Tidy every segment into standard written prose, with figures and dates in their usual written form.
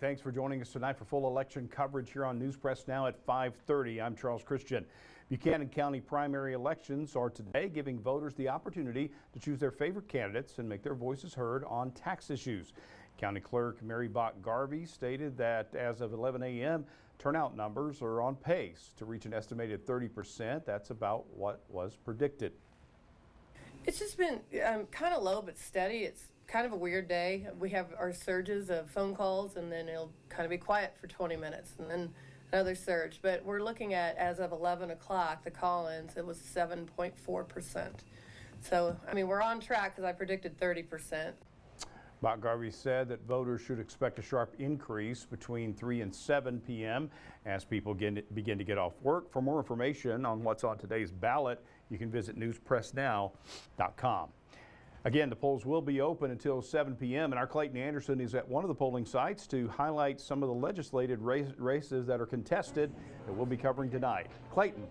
Thanks for joining us tonight for full election coverage here on News Press Now at 5:30. I'm Charles Christian. Buchanan County primary elections are today, giving voters the opportunity to choose their favorite candidates and make their voices heard on tax issues. County Clerk Mary Bach-Garvey stated that as of 11 a.m., turnout numbers are on pace to reach an estimated 30%. That's about what was predicted. It's just been kind of low but steady. It's kind of a weird day. We have our surges of phone calls, and then it'll kind of be quiet for 20 minutes, and then another surge. But we're looking at, as of 11 o'clock, the call-ins, it was 7.4%. So, I mean, we're on track because I predicted 30%. Bach-Garvey said that voters should expect a sharp increase between 3 and 7 p.m. as people begin to get off work. For more information on what's on today's ballot, you can visit newspressnow.com. Again, the polls will be open until 7 p.m. and our Clayton Anderson is at one of the polling sites to highlight some of the legislative races that are contested that we'll be covering tonight. Clayton.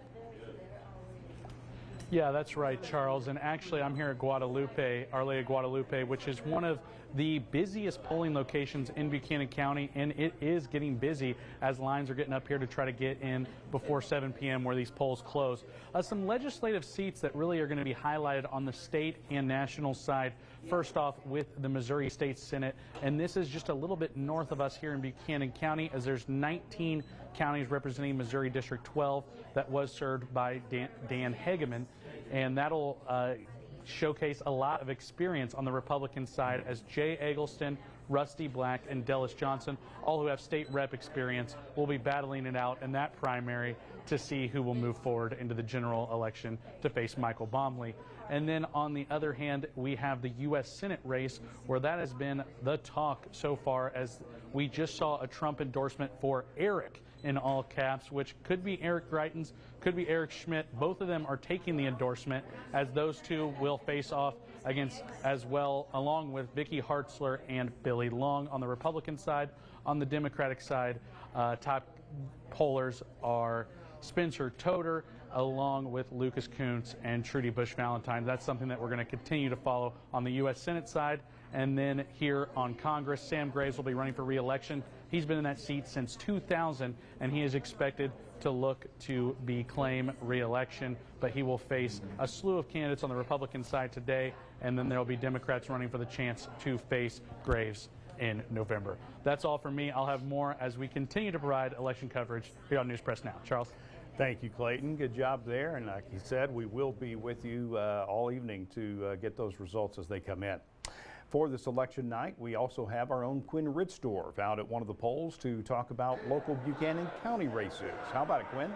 Yeah, that's right, Charles. And actually, I'm here at Guadalupe, Our Lady of Guadalupe, which is one of the busiest polling locations in Buchanan County, and it is getting busy as lines are getting up here to try to get in before 7 p.m. where these polls close. Some legislative seats that really are going to be highlighted on the state and national side. First off, with the Missouri State Senate, and this is just a little bit north of us here in Buchanan County, as there's 19 counties representing Missouri District 12 that was served by Dan Hegeman, and that'll showcase a lot of experience on the Republican side as Jay Eggleston, Rusty Black, and Dallas Johnson, all who have state rep experience, will be battling it out in that primary to see who will move forward into the general election to face Michael Bomley. And then on the other hand, we have the U.S. Senate race, where that has been the talk so far, as we just saw a Trump endorsement for Eric in all caps, which could be Eric Greitens, could be Eric Schmidt. Both of them are taking the endorsement, as those two will face off against as well, along with Vicky Hartzler and Billy Long on the Republican side. On the Democratic side, top pollers are Spencer Toder, along with Lucas Kuntz and Trudy Bush Valentine. That's something that we're going to continue to follow on the U.S. Senate side. And then here on Congress, Sam Graves will be running for re-election. He's been in that seat since 2000, and he is expected to look to claim re-election, but he will face a slew of candidates on the Republican side today, and then there will be Democrats running for the chance to face Graves in November. That's all for me. I'll have more as we continue to provide election coverage here on News Press Now. Charles. Thank you, Clayton. Good job there. And like you said, we will be with you all evening to get those results as they come in. For this election night, we also have our own Quinn Ritzdorf out at one of the polls to talk about local Buchanan County races. How about it, Quinn?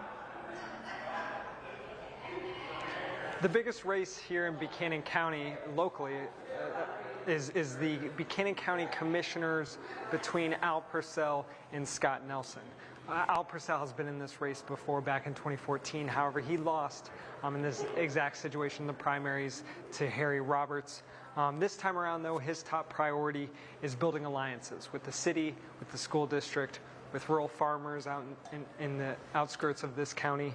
The biggest race here in Buchanan County locally is the Buchanan County Commissioners between Al Purcell and Scott Nelson. Al Purcell has been in this race before, back in 2014. However, he lost in this exact situation in the primaries to Harry Roberts. This time around, though, his top priority is building alliances with the city, with the school district, with rural farmers out in the outskirts of this county.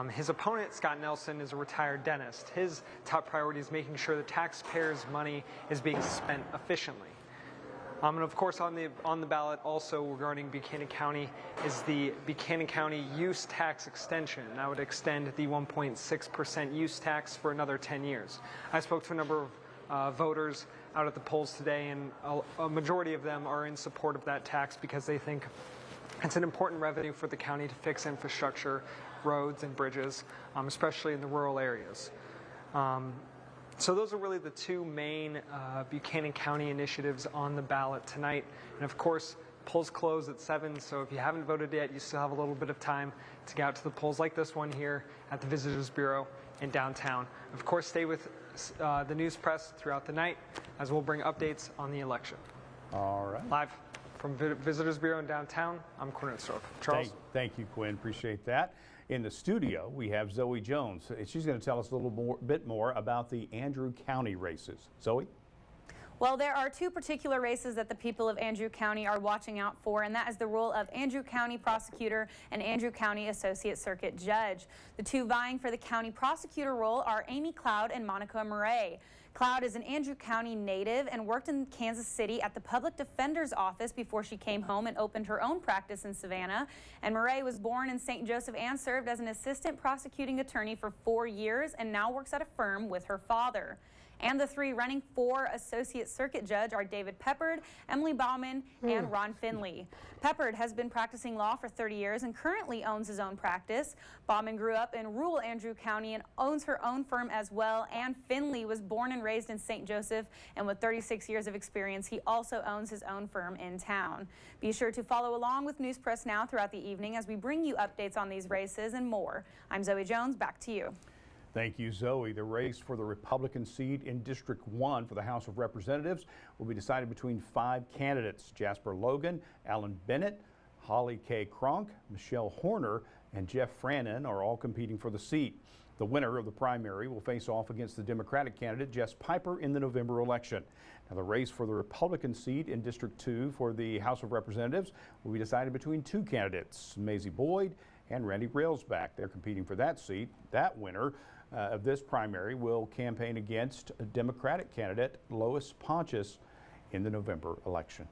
His opponent, Scott Nelson, is a retired dentist. His top priority is making sure the taxpayers' money is being spent efficiently. And of course, on the ballot also regarding Buchanan County is the Buchanan County use tax extension. That would extend the 1.6% use tax for another 10 years. I spoke to a number of voters out at the polls today, and a majority of them are in support of that tax because they think it's an important revenue for the county to fix infrastructure, roads and bridges, especially in the rural areas. So those are really the two main Buchanan County initiatives on the ballot tonight. And of course, polls close at 7, so if you haven't voted yet, you still have a little bit of time to get out to the polls like this one here at the Visitors Bureau in downtown. Of course, stay with the news press throughout the night, as we'll bring updates on the election. All right. Live from Visitors Bureau in downtown, I'm Quinn Ritzdorf. Charles? Thank you, Quinn. Appreciate that. In the studio, we have Zoe Jones. She's going to tell us a little bit more about the Andrew County races. Zoe? Well, there are two particular races that the people of Andrew County are watching out for, and that is the role of Andrew County Prosecutor and Andrew County Associate Circuit Judge. The two vying for the county prosecutor role are Amy Cloud and Monica Murray. Cloud is an Andrew County native and worked in Kansas City at the Public Defender's Office before she came home and opened her own practice in Savannah. And Murray was born in St. Joseph and served as an assistant prosecuting attorney for 4 years and now works at a firm with her father. And the three running for Associate Circuit Judge are David Peppard, Emily Bauman, and Ron Finley. Peppard has been practicing law for 30 years and currently owns his own practice. Bauman grew up in rural Andrew County and owns her own firm as well. And Finley was born and raised in St. Joseph, and with 36 years of experience, he also owns his own firm in town. Be sure to follow along with News Press Now throughout the evening as we bring you updates on these races and more. I'm Zoe Jones, back to you. Thank you, Zoe. The race for the Republican seat in District 1 for the House of Representatives will be decided between 5 candidates. Jasper Logan, Alan Bennett, Holly K. Cronk, Michelle Horner, and Jeff Frannon are all competing for the seat. The winner of the primary will face off against the Democratic candidate Jess Piper in the November election. Now, the race for the Republican seat in District 2 for the House of Representatives will be decided between 2 candidates, Maisie Boyd and Randy Railsback. They're competing for that seat. That winner of this primary will campaign against a Democratic candidate, Lois Pontius, in the November election.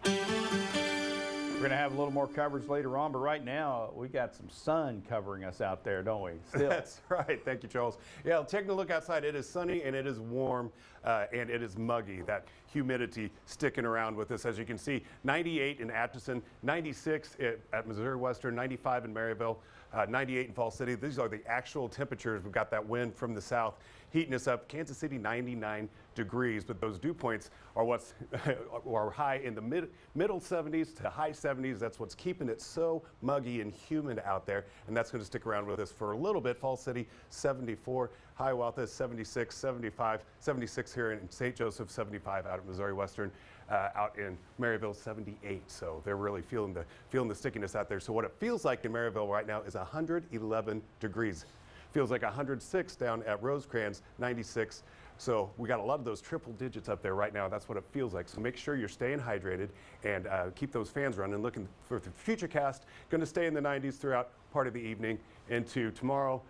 We're going to have a little more coverage later on, but right now we got some sun covering us out there, don't we? Still. That's right. Thank you, Charles. Yeah, taking a look outside, it is sunny and it is warm and it is muggy. That humidity sticking around with us. As you can see, 98 in Atchison, 96 at Missouri Western, 95 in Maryville, 98 in Fall City. These are the actual temperatures. We've got that wind from the south heating us up. Kansas City, 99 degrees, but those dew points are what's are high in the middle 70s to high 70s. That's what's keeping it so muggy and humid out there, and that's going to stick around with us for a little bit. Fall City, 74. Hiawatha, 76, 75, 76 here in St. Joseph, 75 out at Missouri Western. Out in Maryville, 78. So they're really feeling the stickiness out there. So what it feels like in Maryville right now is 111 degrees. Feels like 106 down at Rosecrans, 96. So we got a lot of those triple digits up there right now. That's what it feels like. So make sure you're staying hydrated and keep those fans running. Looking for the future cast, going to stay in the 90s throughout part of the evening into tomorrow.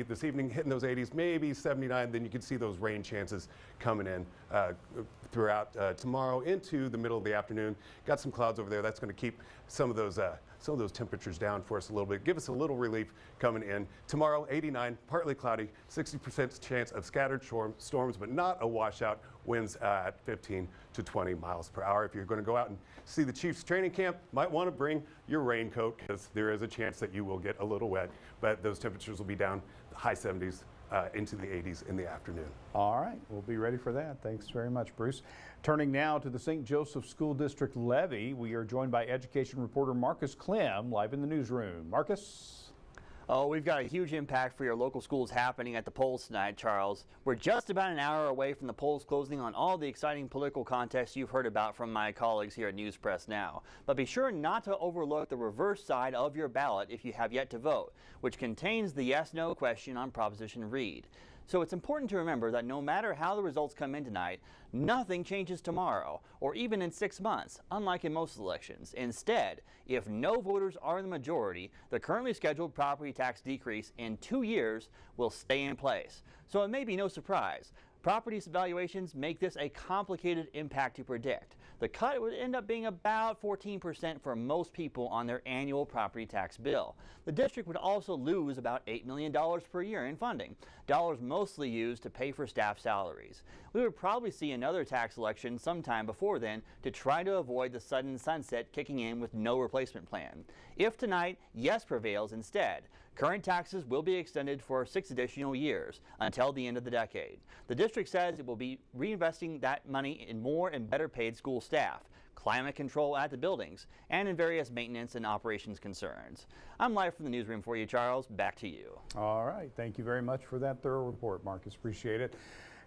This evening hitting those 80s, maybe 79. Then you can see those rain chances coming in throughout tomorrow into the middle of the afternoon. Got some clouds over there. That's going to keep some of those temperatures down for us a little bit. Give us a little relief coming in. Tomorrow, 89, partly cloudy, 60% chance of scattered storms, but not a washout. Winds at 15 to 20 miles per hour. If you're going to go out and see the Chiefs training camp, might want to bring your raincoat because there is a chance that you will get a little wet. But those temperatures will be down the high 70s into the 80s in the afternoon. All right, we'll be ready for that. Thanks very much, Bruce. Turning now to the St. Joseph School District levy, we are joined by education reporter Marcus Clem live in the newsroom. Marcus? Oh, we've got a huge impact for your local schools happening at the polls tonight, Charles. We're just about an hour away from the polls closing on all the exciting political contests you've heard about from my colleagues here at News Press Now. But be sure not to overlook the reverse side of your ballot if you have yet to vote, which contains the yes-no question on Proposition Read. So it's important to remember that no matter how the results come in tonight, nothing changes tomorrow or even in 6 months, unlike in most elections. Instead, if no voters are in the majority, the currently scheduled property tax decrease in 2 years will stay in place. So it may be no surprise. Property valuations make this a complicated impact to predict. The cut would end up being about 14% for most people on their annual property tax bill. The district would also lose about $8 million per year in funding, dollars mostly used to pay for staff salaries. We would probably see another tax election sometime before then to try to avoid the sudden sunset kicking in with no replacement plan. If tonight, yes prevails instead, current taxes will be extended for 6 additional years until the end of the decade. The district says it will be reinvesting that money in more and better paid school staff, climate control at the buildings, and in various maintenance and operations concerns. I'm live from the newsroom for you, Charles. Back to you. All right. Thank you very much for that thorough report, Marcus. Appreciate it.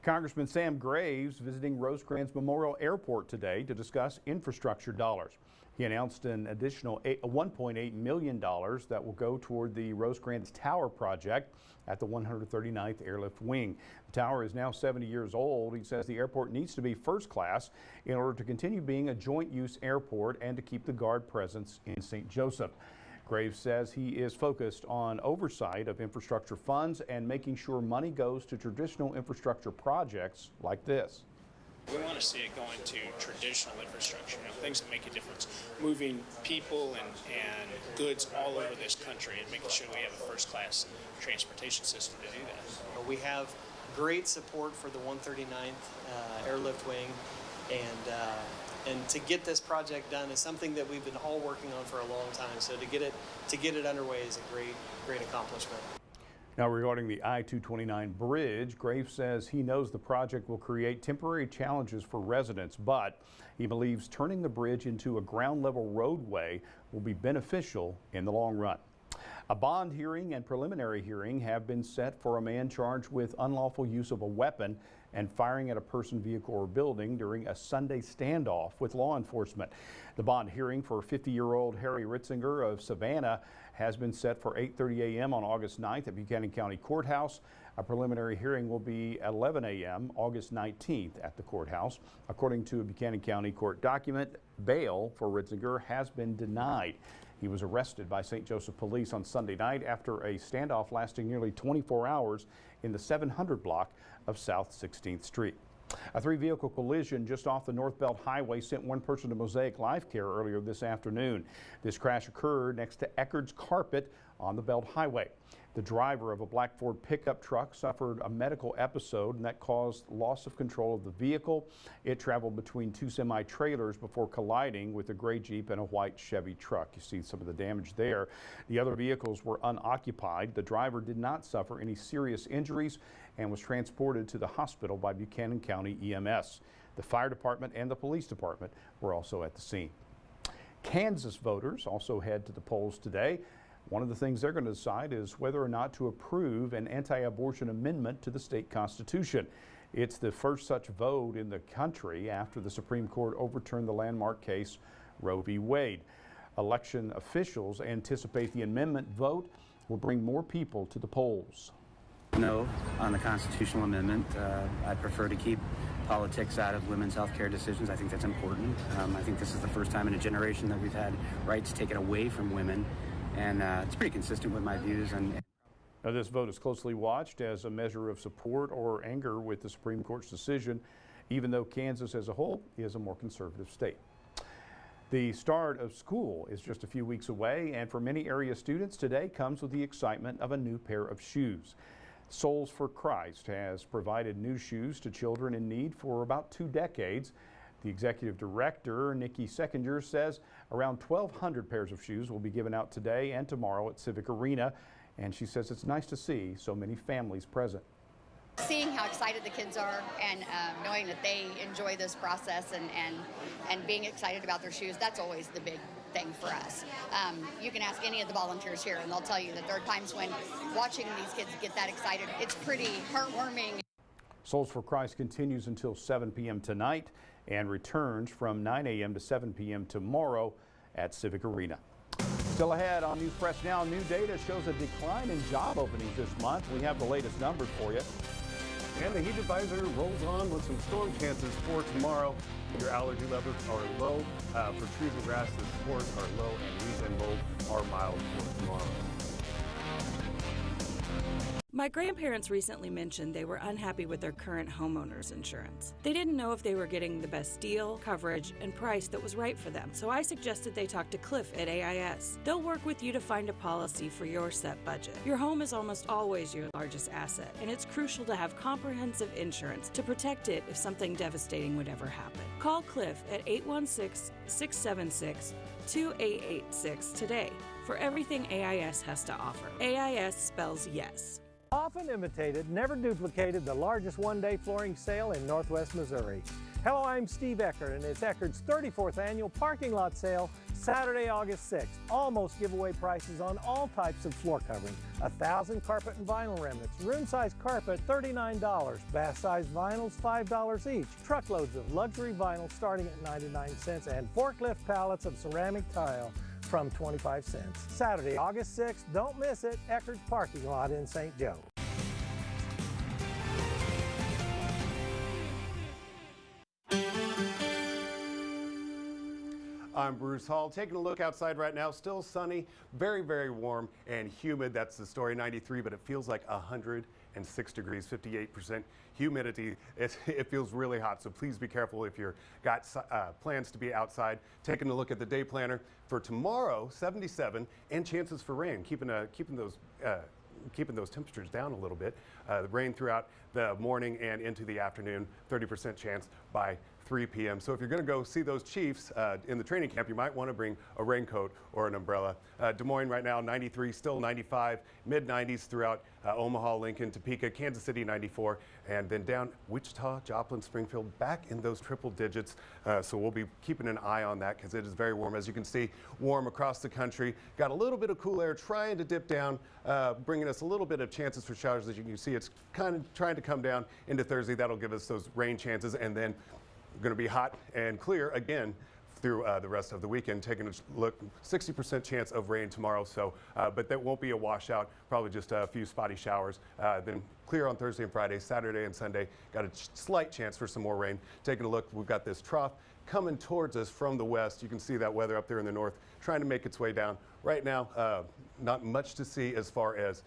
Congressman Sam Graves visiting Rosecrans Memorial Airport today to discuss infrastructure dollars. He announced an additional $1.8 million that will go toward the Rosecrans Tower project at the 139th Airlift Wing. The tower is now 70 years old. He says the airport needs to be first class in order to continue being a joint use airport and to keep the Guard presence in St. Joseph. Graves says he is focused on oversight of infrastructure funds and making sure money goes to traditional infrastructure projects like this. We want to see it going to traditional infrastructure, things that make a difference, moving people and goods all over this country and making sure we have a first-class transportation system to do that. We have great support for the 139th Airlift Wing, and to get this project done is something that we've been all working on for a long time. So to get it underway is a great accomplishment. Now, regarding the I-229 bridge, Graves says he knows the project will create temporary challenges for residents, but he believes turning the bridge into a ground-level roadway will be beneficial in the long run. A bond hearing and preliminary hearing have been set for a man charged with unlawful use of a weapon and firing at a person, vehicle, or building during a Sunday standoff with law enforcement. The bond hearing for 50-year-old Harry Ritzinger of Savannah has been set for 8:30 a.m. on August 9th at Buchanan County Courthouse. A preliminary hearing will be 11 a.m. August 19th at the courthouse. According to a Buchanan County court document, bail for Ritzinger has been denied. He was arrested by St. Joseph Police on Sunday night after a standoff lasting nearly 24 hours in the 700 block of South 16th Street. A three-vehicle collision just off the North Belt Highway sent one person to Mosaic Life Care earlier this afternoon. This crash occurred next to Eckerd's Carpet on the Belt Highway. The driver of a black Ford pickup truck suffered a medical episode, and that caused loss of control of the vehicle. It traveled between two semi-trailers before colliding with a gray Jeep and a white Chevy truck. You see some of the damage there. The other vehicles were unoccupied. The driver did not suffer any serious injuries and was transported to the hospital by Buchanan County EMS. The fire department and the police department were also at the scene. Kansas voters also head to the polls today. One of the things they're going to decide is whether or not to approve an anti-abortion amendment to the state constitution. It's the first such vote in the country after the Supreme Court overturned the landmark case Roe v. Wade. Election officials anticipate the amendment vote will bring more people to the polls. No on the constitutional amendment. I prefer to keep politics out of women's health care decisions. I think that's important. I think this is the first time in a generation that we've had rights taken away from women, and it's pretty consistent with my views. Now, this vote is closely watched as a measure of support or anger with the Supreme Court's decision, even though Kansas as a whole is a more conservative state. The start of school is just a few weeks away, and for many area students, today comes with the excitement of a new pair of shoes. Souls for Christ has provided new shoes to children in need for about 2 decades. The executive director, Nikki Seckinger, says around 1,200 pairs of shoes will be given out today and tomorrow at Civic Arena, and she says it's nice to see so many families present. Seeing how excited the kids are and knowing that they enjoy this process and being excited about their shoes, that's always the big thing for us. You can ask any of the volunteers here and they'll tell you that there are times when watching these kids get that excited, it's pretty heartwarming. Souls for Christ continues until 7 p.m. tonight and returns from 9 a.m. to 7 p.m. tomorrow at Civic Arena. Still ahead on News Press Now, new data shows a decline in job openings this month. We have the latest numbers for you. And the heat advisory rolls on with some storm chances for tomorrow. Your allergy levels are low. For trees and grass, the spores are low, and weeds and mold are mild for tomorrow. My grandparents recently mentioned they were unhappy with their current homeowner's insurance. They didn't know if they were getting the best deal, coverage, and price that was right for them, so I suggested they talk to Cliff at AIS. They'll work with you to find a policy for your set budget. Your home is almost always your largest asset, and it's crucial to have comprehensive insurance to protect it if something devastating would ever happen. Call Cliff at 816-676-2886 today for everything AIS has to offer. AIS spells yes. Often imitated, never duplicated, the largest one-day flooring sale in Northwest Missouri. Hello, I'm Steve Eckert, and it's Eckert's 34th annual parking lot sale, Saturday, August 6th. Almost giveaway prices on all types of floor covering. 1,000 carpet and vinyl remnants. Room-size carpet, $39. Bath-size vinyls, $5 each. Truckloads of luxury vinyl starting at 99 cents, and forklift pallets of ceramic tile from 25 cents. Saturday, August 6th. Don't miss it. Eckert's parking lot in St. Joe. I'm Bruce Hall. Taking a look outside right now, still sunny, very, very warm and humid. That's the story, 93, but it feels like 106 degrees, 58% humidity. It feels really hot, so please be careful if you've got plans to be outside. Taking a look at the day planner for tomorrow, 77, and chances for rain, keeping those temperatures down a little bit. Rain throughout the morning and into the afternoon, 30% chance by 3 p.m. So if you're going to go see those Chiefs in the training camp, you might want to bring a raincoat or an umbrella. Des Moines right now, 93, still 95, mid-90s throughout Omaha, Lincoln, Topeka, Kansas City, 94, and then down Wichita, Joplin, Springfield, back in those triple digits. So we'll be keeping an eye on that because it is very warm. As you can see, warm across the country. Got a little bit of cool air trying to dip down, bringing us a little bit of chances for showers. As you can see, it's kind of trying to come down into Thursday. That'll give us those rain chances, and then going to be hot and clear again through the rest of the weekend. Taking a look, 60% chance of rain tomorrow, so but that won't be a washout, probably just a few spotty showers. Then clear on Thursday and Friday, Saturday and Sunday, got a slight chance for some more rain. Taking a look, we've got this trough coming towards us from the west. You can see that weather up there in the north trying to make its way down. Right now, not much to see as far as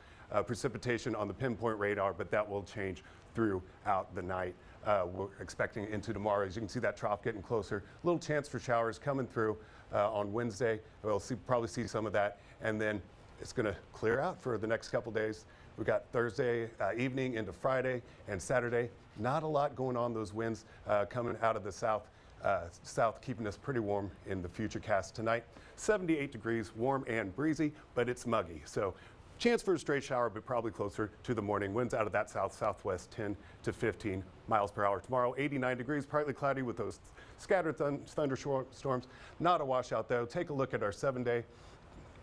precipitation on the pinpoint radar, but that will change throughout the night. We're expecting into tomorrow. As you can see, that trough getting closer. Little chance for showers coming through on Wednesday. We'll probably see some of that, and then it's going to clear out for the next couple days. We've got Thursday evening into Friday and Saturday. Not a lot going on. Those winds coming out of the south, keeping us pretty warm in the future cast tonight. 78 degrees, warm and breezy, but it's muggy. So chance for a stray shower, but probably closer to the morning. Winds out of that southwest 10 to 15 miles per hour. Tomorrow, 89 degrees, partly cloudy with those scattered thunderstorms. Not a washout though. Take a look at our 7-day.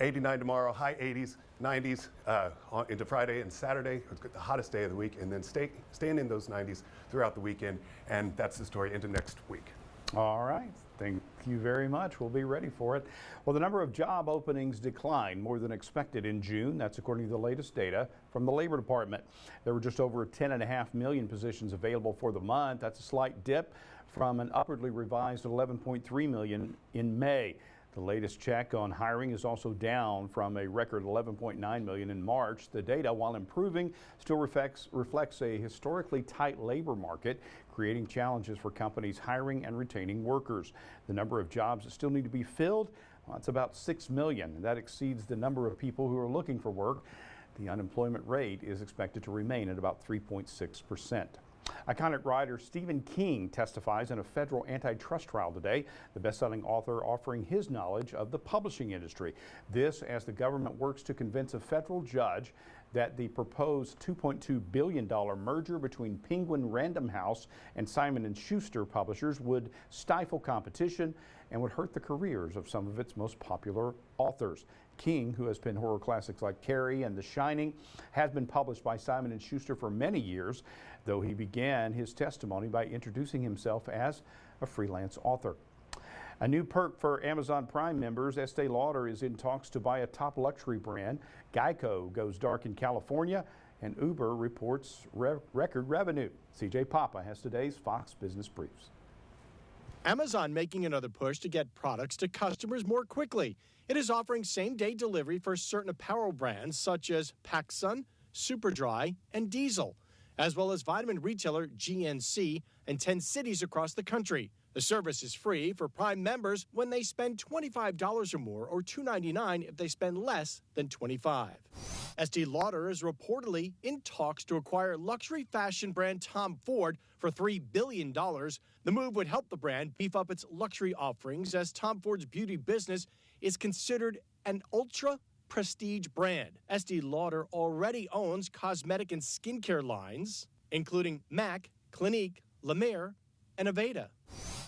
89 tomorrow, high 80s, 90s into Friday and Saturday. It's the hottest day of the week, and then staying in those 90s throughout the weekend. And that's the story into next week. All right. Thank you very much. We'll be ready for it. Well, the number of job openings declined more than expected in June. That's according to the latest data from the Labor Department. There were just over 10.5 million positions available for the month. That's a slight dip from an upwardly revised 11.3 million in May. The latest check on hiring is also down from a record 11.9 million in March. The data, while improving, still reflects a historically tight labor market, creating challenges for companies hiring and retaining workers. The number of jobs that still need to be filled, well, it's about 6 million. That exceeds the number of people who are looking for work. The unemployment rate is expected to remain at about 3.6%. Iconic writer Stephen King testifies in a federal antitrust trial today, the best-selling author offering his knowledge of the publishing industry. This as the government works to convince a federal judge that the proposed $2.2 billion merger between Penguin Random House and Simon & Schuster publishers would stifle competition and would hurt the careers of some of its most popular authors. King, who has penned horror classics like Carrie and The Shining, has been published by Simon & Schuster for many years, though he began his testimony by introducing himself as a freelance author. A new perk for Amazon Prime members, Estee Lauder is in talks to buy a top luxury brand. Geico goes dark in California, and Uber reports record revenue. CJ Papa has today's Fox Business Briefs. Amazon making another push to get products to customers more quickly. It is offering same-day delivery for certain apparel brands such as PacSun, Superdry, and Diesel, as well as vitamin retailer GNC in 10 cities across the country. The service is free for Prime members when they spend $25 or more, or $2.99 if they spend less than $25. Estee Lauder is reportedly in talks to acquire luxury fashion brand Tom Ford for $3 billion. The move would help the brand beef up its luxury offerings, as Tom Ford's beauty business is considered an ultra prestige brand. Estee Lauder already owns cosmetic and skincare lines, including MAC, Clinique, La Mer, and Aveda.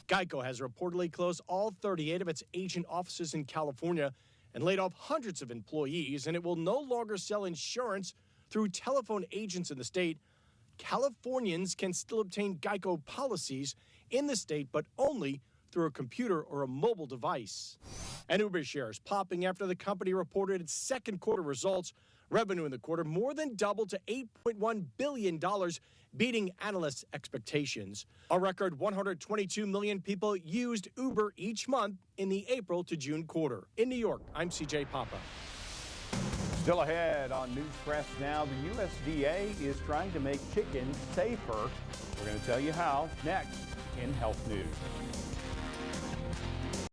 Geico has reportedly closed all 38 of its agent offices in California and laid off hundreds of employees, and it will no longer sell insurance through telephone agents in the state. Californians can still obtain Geico policies in the state, but only through a computer or a mobile device. And Uber shares popping after the company reported its second quarter results. Revenue in the quarter more than doubled to $8.1 billion, beating analysts' expectations. A record 122 million people used Uber each month in the April to June quarter. In New York, I'm CJ Papa. Still ahead on News Press Now, the USDA is trying to make chicken safer. We're going to tell you how next in Health News.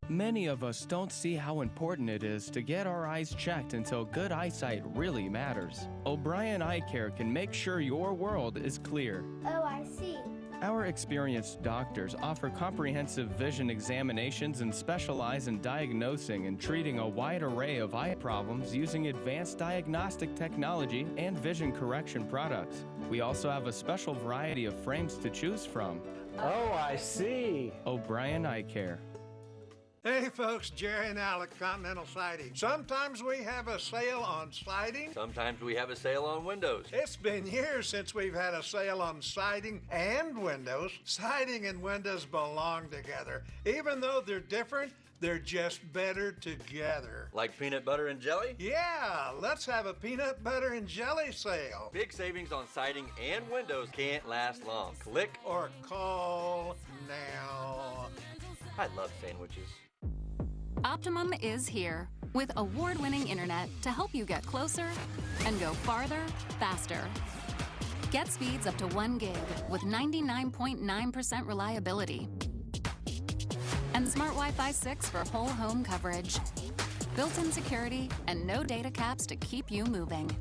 Many of us don't see how important it is to get our eyes checked until good eyesight really matters. O'Brien Eye Care can make sure your world is clear. Oh, I see. Our experienced doctors offer comprehensive vision examinations and specialize in diagnosing and treating a wide array of eye problems using advanced diagnostic technology and vision correction products. We also have a special variety of frames to choose from. Oh, I see. O'Brien Eye Care. Hey folks, Jerry and Alec, Continental Siding. Sometimes we have a sale on siding. Sometimes we have a sale on windows. It's been years since we've had a sale on siding and windows. Siding and windows belong together. Even though they're different, they're just better together. Like peanut butter and jelly? Yeah, let's have a peanut butter and jelly sale. Big savings on siding and windows can't last long. Click or call now. I love sandwiches. Optimum is here with award-winning internet to help you get closer and go farther, faster. Get speeds up to 1 gig with 99.9% reliability. And Smart Wi-Fi 6 for whole home coverage. Built-in security and no data caps to keep you moving.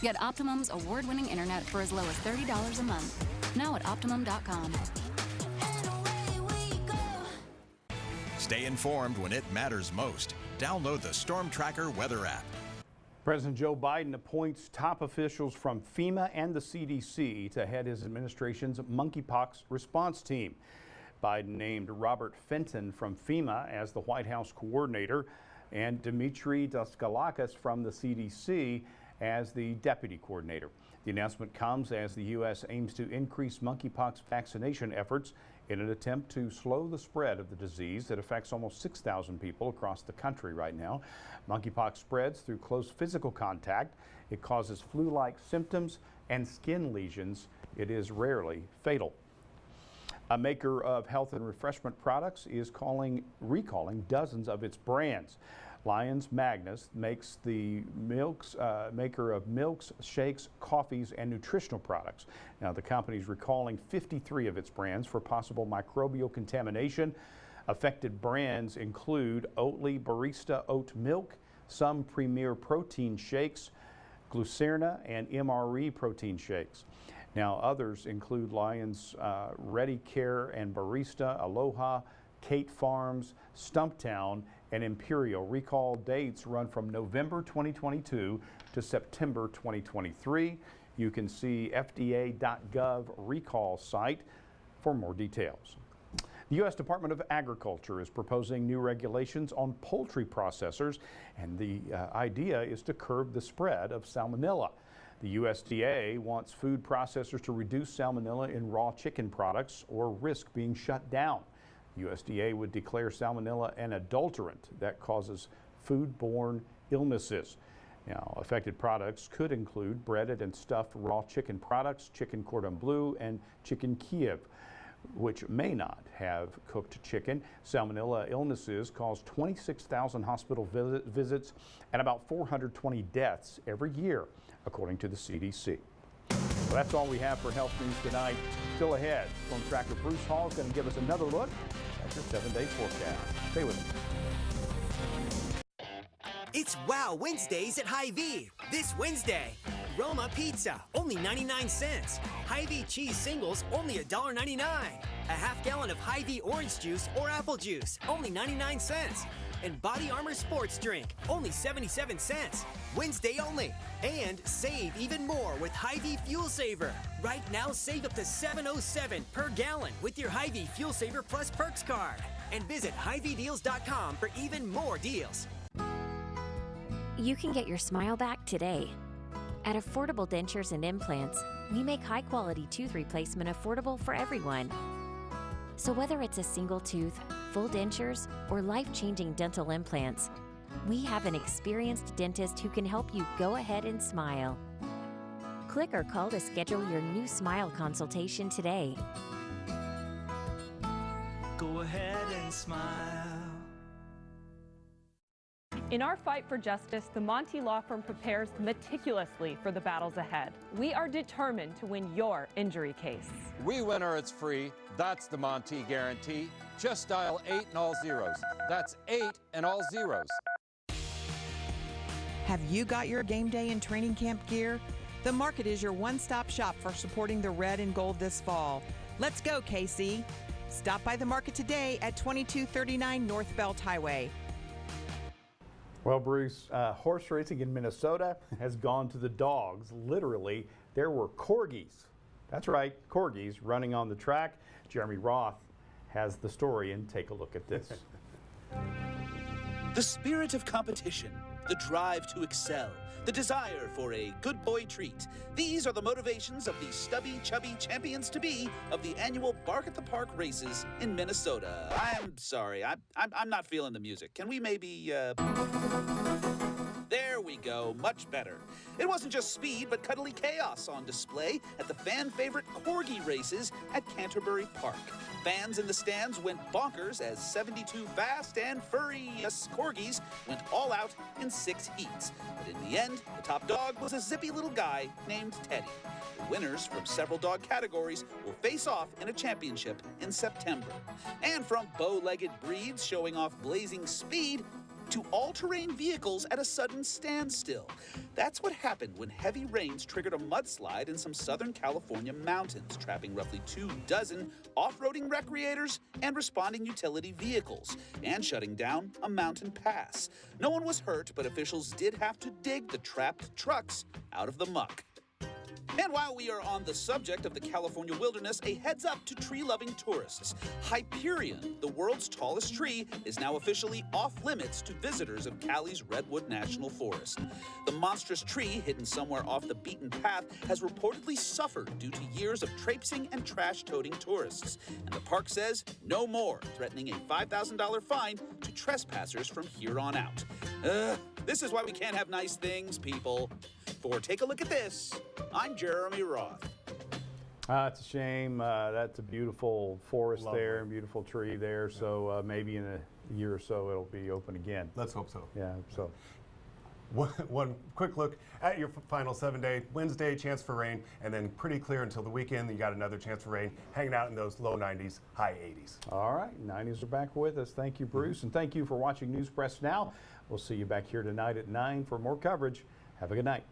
Get Optimum's award-winning internet for as low as $30 a month. Now at Optimum.com. Stay informed when it matters most. Download the Storm Tracker weather app. President Joe Biden appoints top officials from FEMA and the CDC to head his administration's monkeypox response team. Biden named Robert Fenton from FEMA as the White House coordinator and Dimitri Daskalakis from the CDC as the deputy coordinator. The announcement comes as the U.S. aims to increase monkeypox vaccination efforts in an attempt to slow the spread of the disease that affects almost 6,000 people across the country right now. Monkeypox spreads through close physical contact. It causes flu-like symptoms and skin lesions. It is rarely fatal. A maker of health and refreshment products is recalling dozens of its brands. Lyons Magnus makes the maker of milks, shakes, coffees, and nutritional products. Now, the company is recalling 53 of its brands for possible microbial contamination. Affected brands include Oatly Barista Oat Milk, some Premier Protein Shakes, Glucerna, and MRE Protein Shakes. Now, others include Lyons Ready Care and Barista, Aloha, Kate Farms, Stumptown, and Imperial. Recall dates run from November 2022 to September 2023. You can see FDA.gov recall site for more details. The U.S. Department of Agriculture is proposing new regulations on poultry processors, and the idea is to curb the spread of salmonella. The USDA wants food processors to reduce salmonella in raw chicken products or risk being shut down. USDA would declare salmonella an adulterant that causes foodborne illnesses. Now, affected products could include breaded and stuffed raw chicken products, chicken cordon bleu, and chicken Kiev, which may not have cooked chicken. Salmonella illnesses cause 26,000 hospital visits and about 420 deaths every year, according to the CDC. Well, that's all we have for Health News tonight. Still ahead, Storm Tracker Bruce Hall is going to give us another look at your 7-day forecast. Stay with us. It's Wow Wednesdays at Hy-Vee. This Wednesday, Roma Pizza, only 99 cents. Hy-Vee cheese singles, only $1.99. A half gallon of Hy-Vee orange juice or apple juice, only 99 cents. And Body Armor sports drink, only 77 cents. Wednesday only. And save even more with Hy-Vee Fuel Saver. Right now, save up to $7.07 per gallon with your Hy-Vee Fuel Saver Plus Perks card. And visit HyVeeDeals.com for even more deals. You can get your smile back today. At Affordable Dentures and Implants, we make high-quality tooth replacement affordable for everyone. So whether it's a single tooth, full dentures, or life-changing dental implants, we have an experienced dentist who can help you go ahead and smile. Click or call to schedule your new smile consultation today. Go ahead and smile. In our fight for justice, the Monty Law Firm prepares meticulously for the battles ahead. We are determined to win your injury case. We win or it's free. That's the Monty guarantee. Just dial 8 and all zeros. That's 8 and all zeros. Have you got your game day and training camp gear? The Market is your one-stop shop for supporting the red and gold this fall. Let's go, KC. Stop by the Market today at 2239 North Belt Highway. Well, Bruce, horse racing in Minnesota has gone to the dogs. Literally, there were corgis. That's right, corgis running on the track. Jeremy Roth has the story, and take a look at this. The spirit of competition, the drive to excel, the desire for a good boy treat. These are the motivations of the stubby, chubby champions-to-be of the annual Bark at the Park races in Minnesota. I'm sorry, I'm not feeling the music. Can we maybe, There we go, much better. It wasn't just speed, but cuddly chaos on display at the fan-favorite Corgi races at Canterbury Park. Fans in the stands went bonkers as 72 fast and furious Corgis went all out in 6 heats. But in the end, the top dog was a zippy little guy named Teddy. The winners from several dog categories will face off in a championship in September. And from bow-legged breeds showing off blazing speed to all-terrain vehicles at a sudden standstill. That's what happened when heavy rains triggered a mudslide in some Southern California mountains, trapping roughly 24 off-roading recreators and responding utility vehicles, and shutting down a mountain pass. No one was hurt, but officials did have to dig the trapped trucks out of the muck. And while we are on the subject of the California wilderness, a heads up to tree-loving tourists. Hyperion, the world's tallest tree, is now officially off limits to visitors of Cali's Redwood National Forest. The monstrous tree, hidden somewhere off the beaten path, has reportedly suffered due to years of traipsing and trash-toting tourists. And the park says no more, threatening a $5,000 fine to trespassers from here on out. This is why we can't have nice things, people. For Take a Look at This, I'm Jeremy Roth. It's a shame. That's a beautiful forest Lovely. there, and beautiful tree there. Yeah. So maybe in a year or so it'll be open again. Let's hope so. Yeah. So one quick look at your final 7-day. Wednesday, chance for rain, and then pretty clear until the weekend. You got another chance for rain, hanging out in those low 90s, high 80s. All right, 90s are back with us. Thank you, Bruce, and thank you for watching News Press Now. We'll see you back here tonight at 9 for more coverage. Have a good night.